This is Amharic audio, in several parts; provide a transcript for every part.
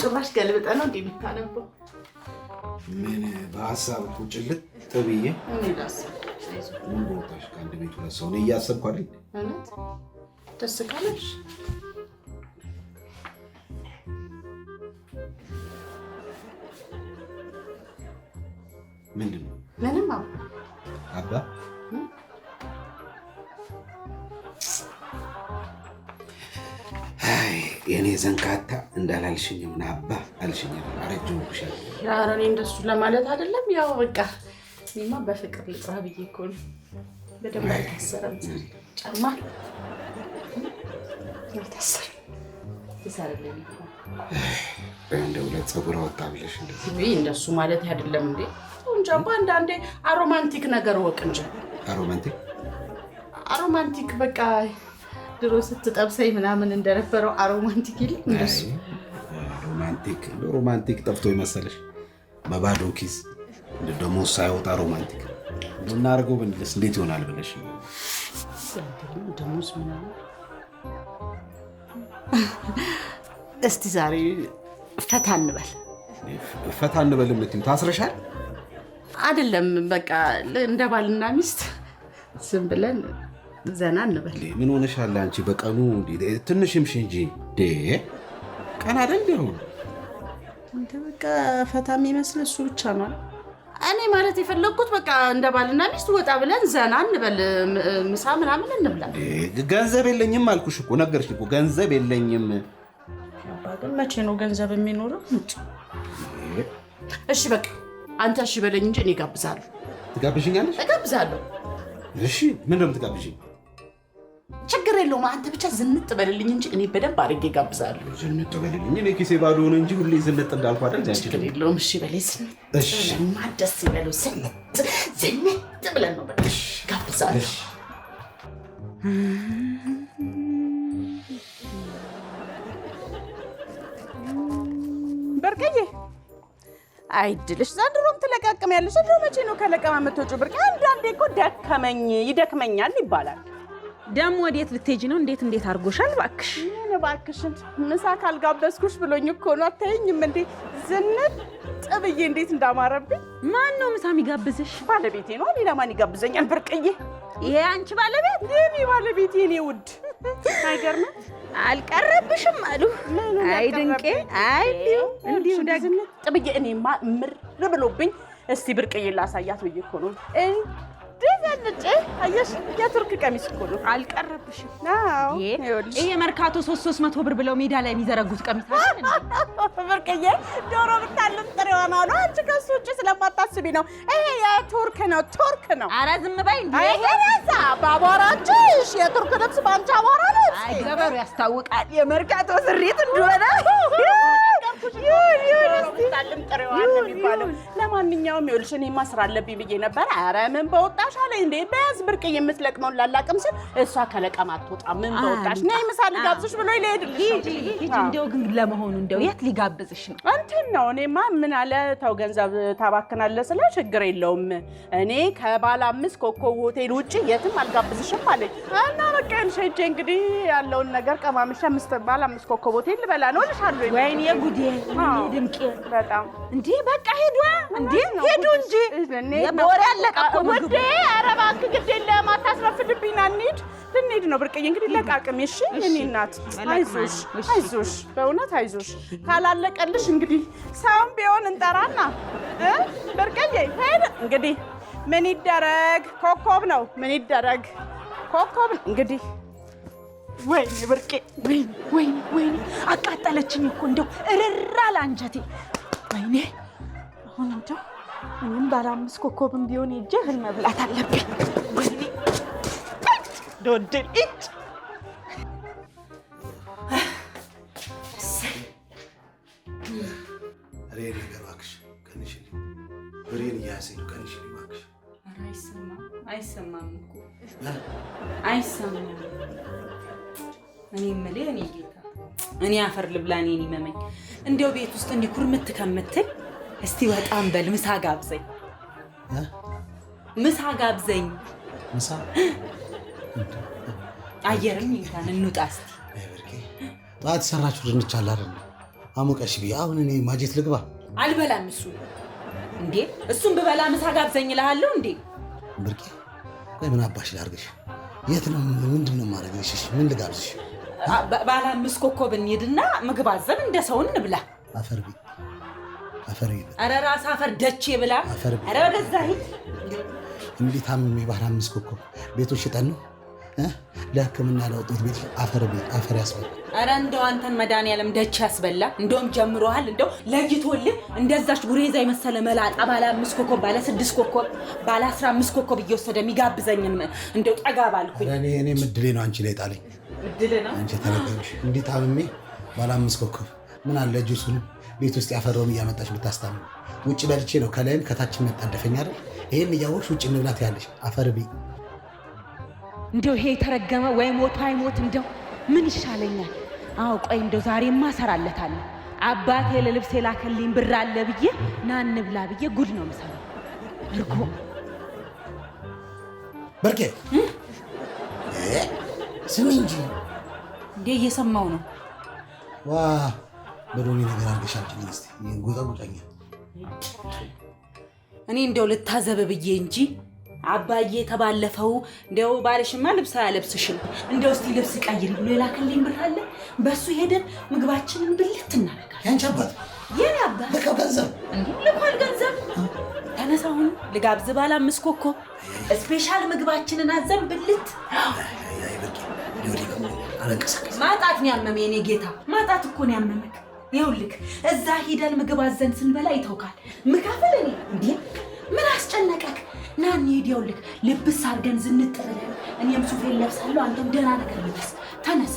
ጭራሽ ገልብጠ ነው እንዴ የምታነበው? ምን በሐሳብ ቁጭልት ተብዬ እኔ ዳስ ምን ቦታሽ ከአንድ ቤት ሁለት ሰው ነው እያሰብኩ አይደል? እውነት ደስ ካለሽ ምንድን ነው? ምንም አባ አይ የኔ ዘንካታ እንዳላልሽኝ ምን አባ አልሽኝ አረጀሁሽ። ኧረ እኔ እንደሱ ለማለት አይደለም። ያው በቃ እኔማ በፍቅር ልጥራ ብዬ እኮ ነው። በደንብ አልታሰረም ጫማ አልታሰረም። ይሳረልኝ እኮ እንደው ለፀጉር ወጣ ብለሽ እንደሱ ማለት አይደለም እንዴ። እንጃባ አንዳንዴ አሮማንቲክ ነገር ወቅ እንጂ አሮማንቲክ በቃ ድሮ ስትጠብሰኝ ምናምን እንደነበረው አሮማንቲክ ይልም እንደሱ ሮማንቲክ ጠፍቶ ይመሰለሽ? በባዶ ኪስ ደግሞ ሳይወጣ ሮማንቲክ እናርገው ብንልስ እንዴት ይሆናል ብለሽ ደሞስ ምናምን። እስቲ ዛሬ ፈታ እንበል የምትይው ታስረሻል? አይደለም በቃ እንደ ባልና ሚስት ዝም ብለን ዘና እንበል። ምን ሆነሻል አንቺ? በቀኑ ትንሽምሽ እንጂ ቀን አይደል ይሁን እንደ በቃ ፈታ የሚመስል እሱ ብቻ ነው። እኔ ማለት የፈለኩት በቃ እንደ ባልና ሚስት ወጣ ብለን ዘና እንበል፣ ምሳ ምናምን እንብላ። ገንዘብ የለኝም አልኩሽ እኮ ነገርሽ እኮ ገንዘብ የለኝም። ግን መቼ ነው ገንዘብ የሚኖረው? እሺ በቃ አንተ እሺ በለኝ እንጂ እኔ እጋብዛለሁ። ትጋብዥኛለሽ? እጋብዛለሁ። እሺ ምንድን ነው የምትጋብዥኝ? ችግር የለውም አንተ ብቻ ዝንጥ በልልኝ እንጂ እኔ በደንብ አድርጌ እጋብዛለሁ። ዝንጥ በልልኝ? እኔ ኪሴ ባዶ ሆነ እንጂ ሁሌ ዝንጥ እንዳልኩ አይደል? ችግር የለውም እሺ በለኝ። እሺ ደስ ይበለው። ዝንጥ ብለን ነው በቃ እጋብዛለሁ። በርቅዬ አይድልሽ ዘንድሮም ትለቃቅሚያለሽ። ዘንድሮ መቼ ነው ከለቀማ የምትወጪው? ብርቅ አንዳንዴ እኮ ይደክመኛል ይባላል። ደሞ ወዴት ልትሄጂ ነው? እንዴት አድርጎሻል? እባክሽ እባክሽን ምሳ ካልጋበዝኩሽ ብሎኝ እኮ ነው። አታየኝም እንዴ ዝንጥ ብዬ እንዴት እንዳማረብኝ። ማን ነው ምሳ የሚጋብዝሽ? ባለቤቴ ነው። ሌላ ማን ይጋብዘኛል? ብርቅዬ ይሄ አንቺ ባለቤት? የኔ ባለቤት የኔ ውድ አይገርምም? አልቀረብሽም አሉ። አይ ድንቄ አይ እንዲሁ ዝንጥ ብዬ እኔማ ምር ብሎብኝ እስቲ ብርቅዬ ላሳያት ብዬ እኮ ነው እንደዘንጬ። አየሽ የቱርክ ቀሚስ እኮ ነው። አልቀረብሽም? አዎ ይሄ መርካቶ 300 ብር ብለው ሜዳ ላይ የሚዘረጉት ቀሚስ አይደል? ብርቅዬ ዶሮ ብታልም ጥሬዋ ነው። አንቺ ከሱ ውጭ ስለማታስቢ ነው። ይሄ የቱርክ ነው። ኧረ ዝም በይ እንዴ! ይሄ ባቧራችሽ የቱርክ ልብስ ባንቺ አቧራ ልብስ። አይ ገበሩ ያስታውቃል የመርካቶ ስሪት እንደሆነ። ለማንኛውም ይኸውልሽ እኔማ ስራ አለብኝ ብዬ ነበር። ኧረ ምን በወጣሽ አለኝ እንዴ በያዝ ብርቅዬ የምትለቅመውን ላላቅም ስል እሷ ከለቀማ አትወጣም። ምን በወጣሽ ነይ ምሳ ልጋብዝሽ ብሎ ይልሄድልሽ ነው። እንደው ግን ለመሆኑ እንደው የት ሊጋብዝሽ ነው? እንትን ነው። እኔማ ምን አለ ተው ገንዘብ ታባክናለህ ስለ ችግር የለውም እኔ ከባለ 5 ኮከብ ሆቴል ውጭ የትም አልጋብዝሽም አለኝ። እና በቃ ሄጄ እንግዲህ ያለውን ነገር ቀማምሼ ባለ 5 ኮከብ ሆቴል ልበላ ነው እልሻለሁ። ወይኔ ጉዴ ድምቄ በጣም እንዴ በቃ ሄዱ እንጂ የቦሬ አለቀ እኮ ውዴ። ኧረ እባክህ ግድ የለም አታስረፍድብኝ። ና ልንሄድ ነው ብርቅዬ። እንግዲህ ለቃቅም እሺ የእኔ እናት። አይዞሽ በእውነት አይዞሽ። ካላለቀልሽ እንግዲህ ሰውም ቢሆን እንጠራና ብርቅዬ ሄድ እንግዲህ ምን ይደረግ ኮከብ ነው። ምን ይደረግ ኮከብ ነው እንግዲህ። ወይኔ ብርቄ ወይኔ አቃጠለችኝ እኮ እንደው እርራ ለአንጀቴ። ወይኔ አሁን እንደው እኔም ባለ 5 ኮከብም ቢሆን ሄጄ እህል መብላት አለብኝ። ወይኔ ዶድል እጭ አሬ እባክሽ ቀንሽልኝ። ብሬን እያያዘኝ ነው። ቀንሽልኝ እባክሽ። አይሰማም እኮ አይሰማም። እኔ የምልህ እኔ ጌታ እኔ አፈር ልብላ እኔን ይመመኝ። እንደው ቤት ውስጥ እንዲህ ኩርምት ከምትል እስቲ ወጣም በል ምሳ ጋብዘኝ። ምሳ አየርም ይንካን እንውጣ እስቲ። ጠዋት ሰራችሁ ድንች አለ አይደል? አሞቀሽ ቢ አሁን እኔ ማጀት ልግባ አልበላም እሱ እንዴ እሱን ብበላ ምሳ ጋብዘኝ እልሃለሁ እንዴ ብርቄ ቆይ ምን አባሽ ላርግሽ የት ነው ምንድነው ማረግሽ ምን ልጋብዝሽ ባለ 5 ኮከብ እንሂድና ምግብ አዘን እንደ ሰው እንብላ አፈርቢ ኧረ ራስ አፈር ደቼ ብላ ኧረ ወደዛ ሂድ እንዴት ታምሜ ባለ 5 ኮከብ ቤቶች ሽጠን ነው ለህክምና ለውጤት ቤት አፈር ያስበላ ኧረ እንደው አንተን መድኃኒዓለም ደቼ ያስበላ እንደውም ጀምሮሃል እንደው ለይቶልህ እንደዛች ጉሬዛ የመሰለ መላጣ ባለ 5 ኮከብ ባለ 6 ኮከብ ባለ 15 ኮከብ እየወሰደ የሚጋብዘኝን እንደው ጠጋ ባልኩኝ እኔ ምድሌ ነው አንቺ ላይ ጣለኝ ምድሌ ነው አንቺ ተለቀሽ እንዴት ታምሜ ባለ 5 ኮከብ ምን አለ ጁሱን ቤት ውስጥ ያፈራውን እያመጣች ብታስታምም ውጭ በልቼ ነው ከላይም ከታችም መጣደፈኝ አይደል ይሄን እያወቅሽ ውጭ እንብላት ያለሽ አፈርቢ እንደው ይሄ ተረገመ ወይ ሞት አይሞት እንደው ምን ይሻለኛል አው ቆይ እንደው ዛሬማ ሰራለታለሁ አባቴ ለልብስ የላከልኝ ብር አለ ብዬ ና እንብላ ብዬ ጉድ ነው መሰለኝ እርጎ በርኬ ስሚ እንጂ እንዴ እየሰማው ነው ዋ በዶኒ ነገር አድርገሻል እስቲ ጉጣጉጣኛ እኔ እንደው ልታዘብ ብዬ እንጂ አባዬ ተባለፈው እንደው ባልሽማ ልብስ አያለብስሽም እንደው እስቲ ልብስ ቀይሪ ብሎ የላከልኝ ብር አለ በሱ ሄደን ምግባችንን ብልት እናደርጋለን ያንቺ አባት የኔ አባት ለካው ገንዘብ እንዴ ለካው ገንዘብ ተነሳውን ልጋብዝ ባለ 5 ኮከብ ስፔሻል ምግባችንን አዘን ብልት አይ በቂ ዲዮዲ አለቀሰቀስ ማጣት ነው ያመመኝ የኔ ጌታ ማጣት እኮ ነው ያመመኝ ይኸውልህ እዛ ሄደን ምግብ አዘን ስንበላ ይተውካል ምካፈል እኔ እንዴ ምን አስጨነቀክ ና እንሂድ ይኸውልህ ልብስ አድርገን ዝንጥ ብለን እኔም ሱፌን ለብሳለሁ አንተም ደህና ነገር ልበስ ተነስ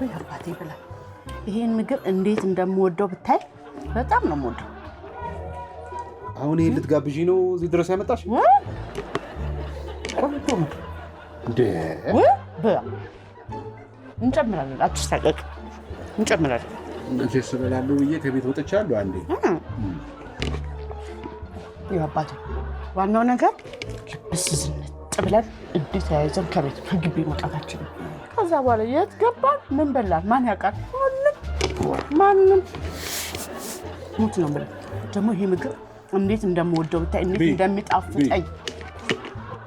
ወይ አባቴ ብላ ይሄን ምግብ እንዴት እንደምወደው ብታይ በጣም ነው የምወደው አሁን ይሄን ልትጋብዢ ነው እዚህ ድረስ ያመጣሽ ቆንጆ ነው እንዴ እንጨምራለን አትሳቀቅ እንጨምራለን እንዴ ሰበላለው ብዬ ከቤት ወጥቻለሁ አንዴ ያባቴ ዋናው ነገር ልብስ ዝንጥ ብለን እንዴት ያይዘን ከቤት ከግቢ መውጣታችን ከዛ በኋላ የት ገባን ምን በላን ማን ያውቃል ማንም ሙት ነው ብለ ደግሞ ይሄ ምግብ እንዴት እንደምወደው ብታይ እንዴት እንደሚጣፍጠኝ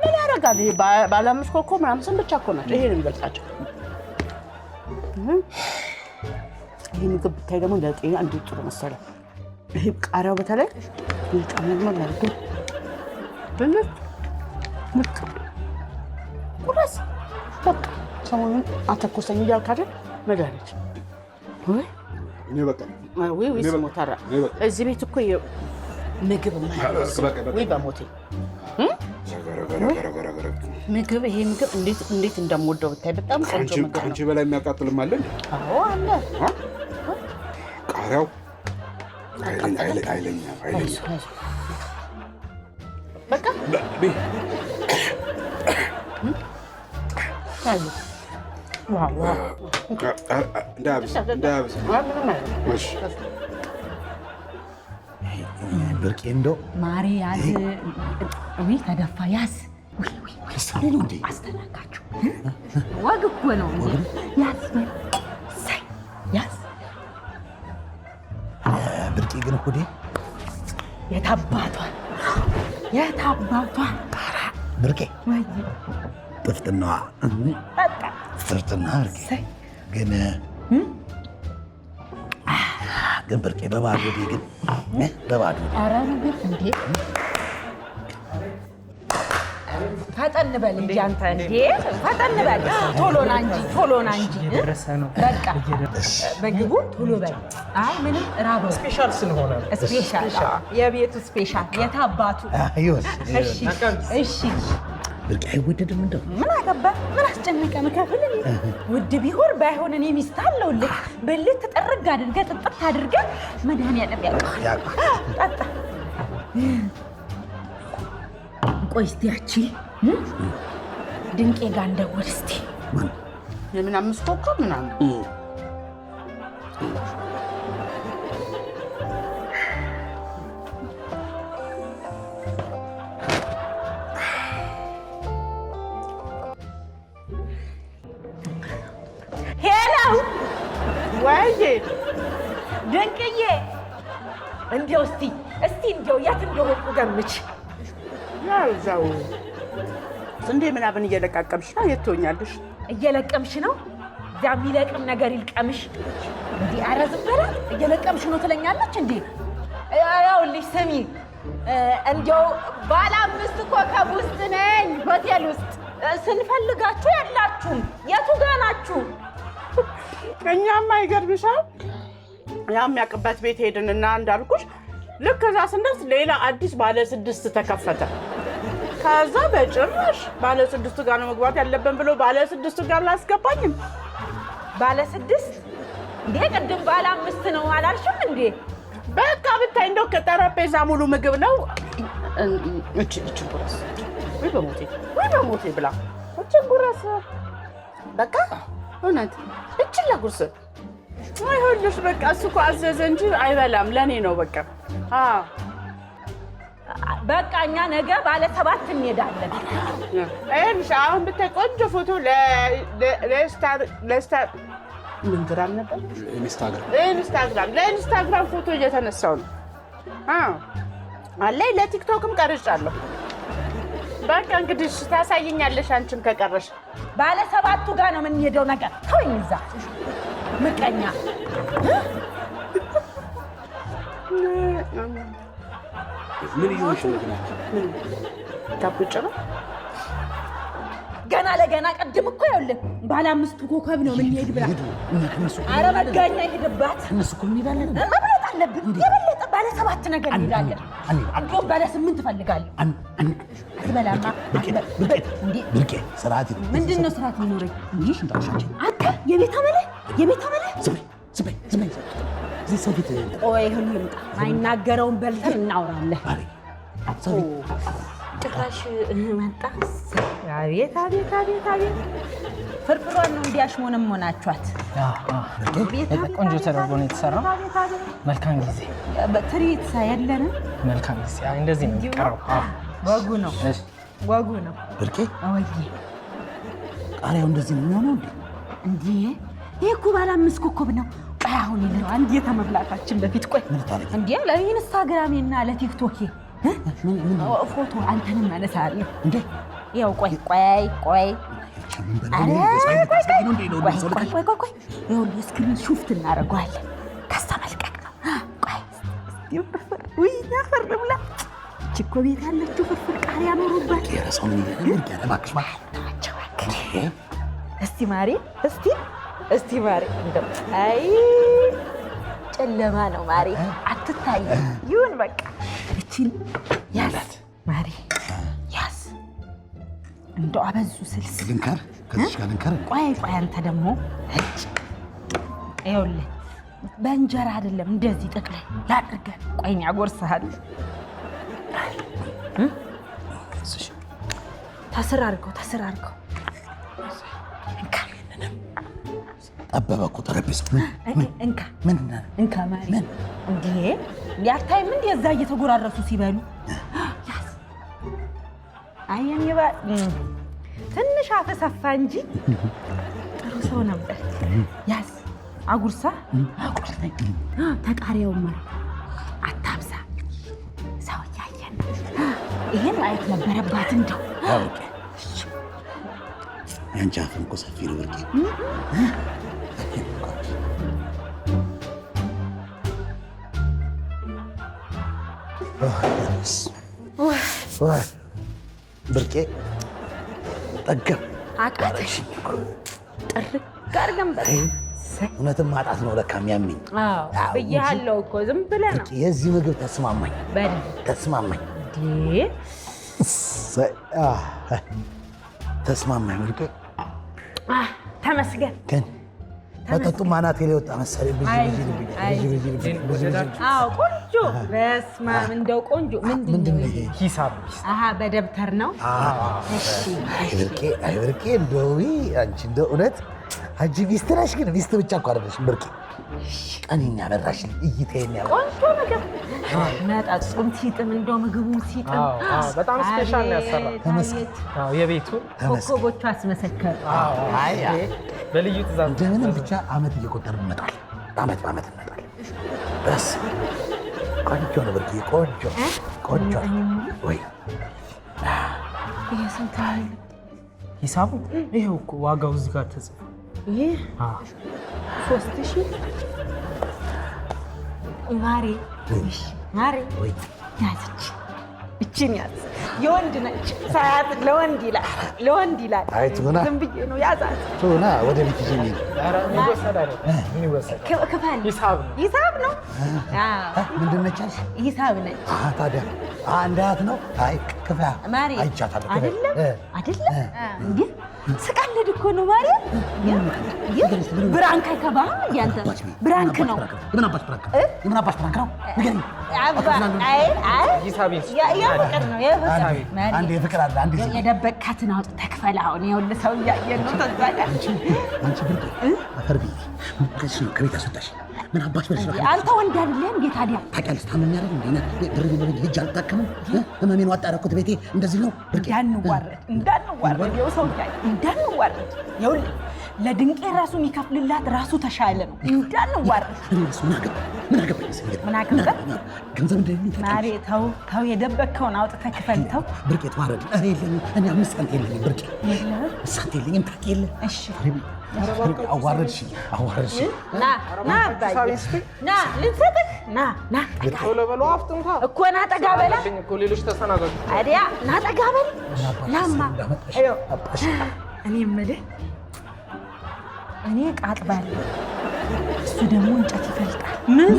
ምን ያደርጋል ይሄ ባለ 5 ኮከብ ምናምን ስም ብቻ እኮ ናቸው ይሄን የሚበልጣቸው ይሄ ምግብ ብታይ ደግሞ ለጤና እንዴት ጥሩ መሰለህ ይሄ ቃሪያው በተለይ ይጣመማል ማለት ነው በእውነት ምርጥ ቁረስ በቃ ሰሞኑን አተኮሰኝ እያልክ አይደል መድኃኒት ወይ እኔ በቃ ወይ ስሞታራ እዚህ ቤት እኮ ምግብ የማይበስ ወይ በሞቴ ምግብ ይሄ ምግብ እንዴት እንደምወደው ብታይ በጣም ቆንጆ ምግብ ነው አንቺ በላይ የሚያቃጥልም አለ እንዴ አዎ አለ ቃሪያው አይለኛ በቃ ዋው እንዳብስ እሺ ብርቄ እንደው ማሪ ያዝ ወይ ተደፋ ያዝ ወይ ነው እንዴ አስተናጋችሁ ወግ እኮ ነው ያዝ ሳይ ያዝ ብርቄ ግን እኮ የታባቷ ብርቄ ወይ ጥፍጥናዋ በቃ ጥፍጥና ግን ብርቄ በባዶ ግን በባዶ ኧረ ነገር እንዴ ፈጠን በል እንጂ አንተ እንዴ ፈጠን በል ቶሎ ና እንጂ በቃ በግቡ ቶሎ በል አይ ምንም ራበው ስፔሻል ስለሆነ ስፔሻል የቤቱ ስፔሻል የታባቱ እሺ ብርቄ አይወደድም እንደው ምን አገባ ምን አስጨነቀ መከፍል ውድ ቢሆን ባይሆን እኔ ሚስት አለውልህ በልት ተጠርግ አድርገህ ጥጥት አድርገህ መድኃኒዓለም ያውቃል ጠጣ ቆይ እስቲ ያቺ ድንቄ ጋር እንደውል እስቲ የምን 5 ኮከብ ምናምን ድንቅዬ እንዲያው እስቲ እንዲያው የት እንደሆንኩ ገምች። ያው እዛው ስንዴ ምናምን እየለቃቀምሽ ነው። የት ትሆኛለሽ? እየለቀምሽ ነው? እዚያ የሚለቅም ነገር ይልቀምሽ። እንዲህ ኧረ ዝም በላት። እየለቀምሽ ነው ትለኛለች እንዴ? ይኸውልሽ ስሚ፣ እንዲያው ባለ 5 ኮከብ ውስጥ ነኝ፣ ሆቴል ውስጥ ስንፈልጋችሁ የላችሁም። የቱ ጋ ናችሁ? እኛማ ይገርምሻል፣ ያ የሚያውቅበት ቤት ሄድንና እንዳልኩሽ ልክ እዛ ስንደርስ ሌላ አዲስ ባለ 6 ተከፈተ። ከዛ በጭራሽ ባለ 6 ጋር ነው መግባት ያለብን ብሎ ባለ 6 ጋር ላስገባኝም። ባለ 6 እንዴ? ቅድም ባለ 5 ነው አላልሽም እንዴ? በቃ ብታይ እንደው ከጠረጴዛ ሙሉ ምግብ ነው። እቺ ጉረስ ወይ በሞቴ ብላ እቺ ጉረስ በቃ እውነት እቺ ለጉርስ አይሆንልሽ። በቃ እሱ እኮ አዘዘ እንጂ አይበላም። ለኔ ነው በቃ። በቃ እኛ ነገ ባለ 7 እንሄዳለን። እሺ አሁን ብታይ ቆንጆ ፎቶ ምን ግራም ነበር? ለኢንስታግራም ፎቶ እየተነሳው ነው። አለኝ ለቲክቶክም ቀርጫለሁ። በቃ እንግዲህ ታሳይኛለሽ አንቺም ከቀረሽ። ባለ 7ቱ ጋር ነው የምንሄደው ነገር። ተወኝ እዛ ምቀኛ። ምን ይሆንሽ ነው? ታብጭ ነው ገና ለገና ቀድም እኮ ይኸውልህ ባለ 5 ኮከብ ነው የምንሄድ ብላ። ኧረ መጋኛ ይሄድባት። እነሱ እኮ እንሄዳለን መብለጥ አለብን። የበለጠ ባለ 7 ነገር እንሄዳለን። እንደውም ባለ 8 እፈልጋለሁ። አትበላማ ብርቄ ስርዓት ምንድን ነው ስርዓት የሚኖረኝ? አንተ የቤት አመለ ዝም እዚህ ሰው ፊት ቆይ ሁሉ ይምጣ። አይናገረውን በልተን እናውራለን። ጭራሽ መጣ። አቤት ፍርፍሯን ነው እንዲያሽሞነሞናችኋት። ቆንጆ ተደርጎ ነው የተሰራው። መልካም ጊዜ ትርኢት የለንም። መልካም ጊዜ እንደዚህ ነው የሚቀረው። ወጉ ነው ብርቄ። ወይ ቃሪያው እንደዚህ ነው የሚሆነው እንዴ? ይሄ እኮ ባለ 5 ኮከብ ነው። ቆይ አሁን ይለው አንድ የተመብላታችን በፊት ቆይ እንዴ ለኢንስታግራሜና ለቲክቶኬ ፎቶ አንተንም አነሳለሁ እንዴ? ያው ቆይ ይኸውልህ ስክሪን ሹፍት እናደርገዋለን። ከዛ መልቀቅ ነው። ቆይ ያፈር ብላ እኮ ቤት ያለችው ፍርፍር ቃሪያ ኖሮባት እስቲ ማሬ እንደው አይ ጨለማ ነው ማሬ፣ አትታይም። ይሁን በቃ እቺን ያዝ ማሬ ያዝ። እንደው አበዙ ስልስ ልንከር ከዚህ ጋር ልንከር። ቆይ አንተ ደግሞ እጭ ይኸውልህ በእንጀራ አይደለም እንደዚህ ጠቅላይ ላድርገን። ቆይ ያጎርሰሃል። ተስር አድርገው ጠበበ እኮ ጠረጴዛው። እንካ ማሪ እንዴ ሊያታይም እንዴ እዛ እየተጎራረሱ ሲበሉ ያዝ። አየን ትንሽ አፈሰፋ እንጂ ጥሩ ሰው ነበር። ያዝ አጉርሳ ተቃሪያው ማር አታብዛ። ሰው ያየን ይሄን ማየት ነበረባት። እንደው ያንቺ አፍም እኮ ሰፊ ነው ብርቄ። ብርቄ ጠገብ አቃተሽ ጥርቅ አድርገን እውነትም ማጣት ነው ለካ የሚያመኝ። ብያለሁ እኮ ዝም ብለህ ነው። የዚህ ምግብ ተስማማኝ። ተስማማኝ ብርቄ። ተመስገን። መጠጡም አናቴ ላይ ወጣ መሰለኝ። ቆንጆ በስመ አብ እንደው ቆንጆ ምንድን ነው ሂሳብ? በደብተር ነው። አይ ብርቄ እንደው አንቺ እንደው እውነት አንቺ ሚስት ነሽ። ግን ሚስት ብቻ እኮ አይደለሽም ብርቄ። ቀኔን ያበራሽኝ እይታዬን ቆንጆ ነገር መጠጡም ሲጥም እንደው ምግቡም ሲጥም በጣም ስፔሻል ነው ያሰራው። ተመስገን። የቤቱ ኮከቦቹ አስመሰከሩ። በልዩ ትእዛዝ እንደምንም ብቻ አመት እየቆጠርን እንመጣለን። በአመት እንመጣለን። በስ ቆንጆ ነው ብርቅዬ፣ ቆንጆ ወይ ይሄ ስንት ነው? ሂሳቡ ይሄው እኮ ዋጋው እዚህ ጋር ተጽፎ ይሄ 3000 ማሬ ወይ ያዝች እቺን ያዝ። የወንድ ነች ሳያት ለወንድ ይላል። አይ ትሆና ዝም ብዬ ነው ያዛት። ትሆና ወደ ቤት ይዤ ነው። ኧረ ምን ይወሰዳል? ክፈል። ሂሳብ ነው። ምንድን ነች አልሽ? ሂሳብ ነች። ታዲያ እንዳያት ነው። አይ ክፈያ ማሪ አይቻታለሁ። አይደለም እንዴ ስቀልድ እኮ ነው ማሪ። ብራንክ አይከባ ያንተ ብራንክ ነው። ምን አባሽ ብራንክ ነው? ንገሪኝ። ሂሳቤን የፍቅር ነው የፍቅር። አንዴ የፍቅር አለ አንዴ የደበቃትን አውጥተህ ክፈል። አሁን ይኸውልህ ሰው እያየን ነው። ተዛጋ አንቺ ብርቅ አፈር ቢት ከዚህ ነው ከቤት አስወጣሽ። ምን አባሽ በልሽ ነው? አንተ ወንድ አይደለም እንዴ ታዲያ? ታውቂያለሽ ታመም ያደርግ እንዴ ድርብ ልጅ አልታከምም። ህመሜን ዋጣረኩት ቤቴ እንደዚህ ነው። ብርቅ እንዳንዋረድ ይኸው ሰው እንዳንዋረድ ይኸውልህ ለድንቄ ራሱ የሚከፍልላት ራሱ ተሻለ ነው። እንዳንዋረድ እሱ ምን አገባኝ? ገንዘብ እንደሌለኝ ማሬ ተው የደበቅከውን አውጥተህ ክፈል። ተው ብርቄ ተዋረድ። እኔ የለኝም እኔ 5 ሳንቲም የለኝም ብርቄ 5 ሳንቲም የለኝም። ታውቂ የለ እሺ አዋረድሽ ና ልንሰጥህ ና ቶሎ በለው አፍጥንታ እኮ ና ጠጋ በላ እኮ ሌሎች ተሰናገዱ። አዲያ ና ጠጋ በል ናማ እኔ የምልህ እኔ ቃጥባለሁ እሱ ደግሞ እንጨት ይፈልጣል። ምን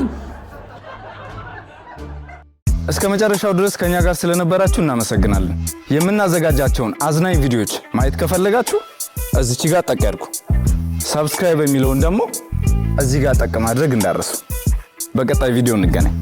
እስከ መጨረሻው ድረስ ከኛ ጋር ስለነበራችሁ እናመሰግናለን። የምናዘጋጃቸውን አዝናኝ ቪዲዮዎች ማየት ከፈለጋችሁ እዚች ጋር ጠቅ ያድርጉ። ሰብስክራይብ የሚለውን ደግሞ እዚህ ጋር ጠቅ ማድረግ እንዳትረሱ። በቀጣይ ቪዲዮ እንገናኝ።